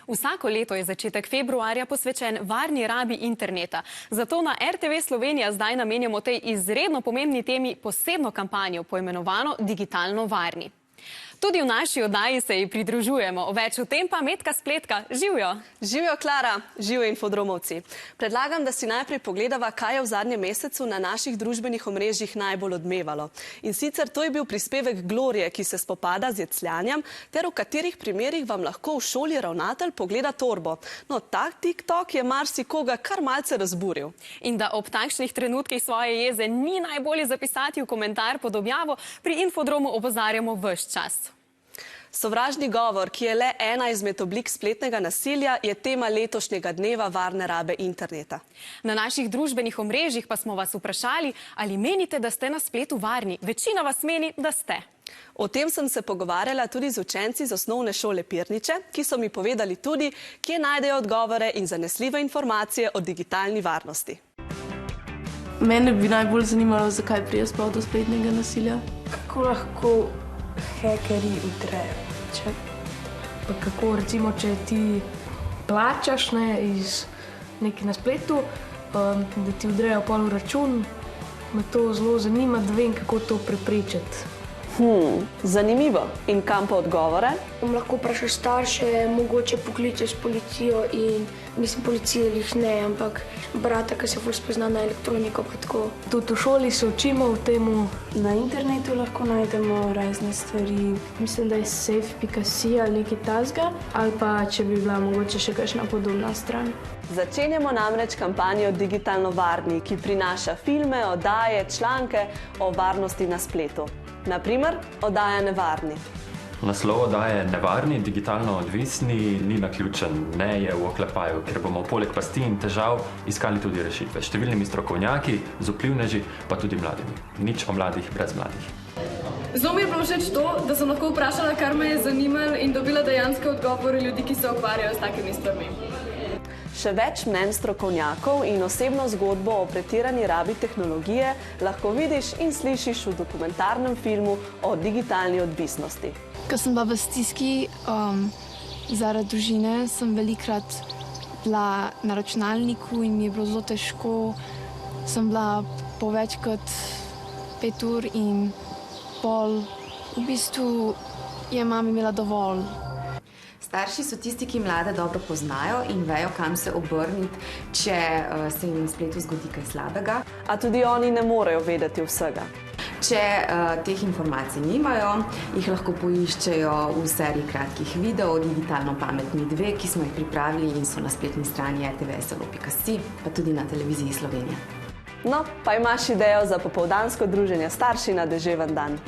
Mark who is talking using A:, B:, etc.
A: Vsako leto je začetek februarja posvečen varni rabi interneta. Zato na RTV Slovenija zdaj namenjamo tej izredno pomembni temi posebno kampanjo, poimenovano Digitalno varni. Tudi v naši oddaji se ji pridružujemo. Več o tem pa Metka Spletka. Živjo!
B: Živjo, Klara! Živjo, infodromovci! Predlagam, da si najprej pogledava, kaj je v zadnjem mesecu na naših družbenih omrežjih najbolj odmevalo. In sicer to je bil prispevek Glorije, ki se spopada z jecljanjem, ter v katerih primerih vam lahko v šoli ravnatelj pogleda torbo. No, tak TikTok je marsikoga kar malce razburil.
A: In da ob takšnih trenutkih svoje jeze ni najbolje zapisati v komentar pod objavo, pri Infodromu opozarjamo ves čas.
B: Sovražni govor, ki je le ena izmed oblik spletnega nasilja, je tema letošnjega dneva varne rabe interneta.
A: Na naših družbenih omrežjih pa smo vas vprašali, ali menite, da ste na spletu varni. Večina vas meni, da ste.
B: O tem sem se pogovarjala tudi z učenci z osnovne šole Pirniče, ki so mi povedali tudi, kje najdejo odgovore in zanesljive informacije o digitalni varnosti.
C: Mene bi najbolj zanimalo, zakaj pride sploh do spletnega nasilja.
D: Kako lahko hekerji vdrejo?
E: Pa kako, recimo, če ti plačaš iz nekaj na spletu, da ti vdrejo pol v račun, me to zelo zanima, da vem, kako to preprečiti.
B: Zanimivo. In kam pa odgovore?
D: Lahko vprašaš starše, mogoče pokličeš policijo in, mislim, policije jih ne, ampak brata, ki se ful spozna na elektroniko, pa tako.
E: Tudi v šoli se učimo v temu.
F: Na internetu lahko najdemo razne stvari. Mislim, da je safe.si ali nekaj tasga, ali pa če bi bila mogoče še kakšna podobna stran.
B: Začenjamo namreč kampanjo Digitalno varni, ki prinaša filme, oddaje, članke o varnosti na spletu. Naprimer, oddaja Nevarni.
G: Naslov oddaje Nevarni, digitalno odvisni, ni naključen, ne je v oklepaju, ker bomo poleg pasti in težav iskali tudi rešitve. Številnimi strokovnjaki, z vplivneži, pa tudi mladimi. Nič o mladih brez mladih.
H: Zelo mi je bilo všeč to, da sem lahko vprašala, kar me je zanimalo in dobila dejanske odgovore ljudi, ki se ukvarjajo s takimi stvarmi.
B: Še več mnenj strokovnjakov in osebno zgodbo o pretirani rabi tehnologije lahko vidiš in slišiš v dokumentarnem filmu o digitalni odvisnosti.
I: Ko sem bila v stiski zaradi družine, sem velikokrat bila na računalniku in mi je bilo zelo težko. Sem bila po več kot 5 ur in pol. V bistvu je mama imela dovolj.
J: Starši so tisti, ki mlade dobro poznajo in vejo, kam se obrniti, če se jim na spletu zgodi kaj slabega.
B: A tudi oni ne morejo vedeti vsega.
J: Če teh informacij nimajo, jih lahko poiščejo v seriji kratkih videov Digitalno pametni 2, ki smo jih pripravili in so na spletni strani rtvslo.si, pa tudi na televiziji Slovenija.
B: No, pa imaš idejo za popoldansko druženje starši na deževen dan?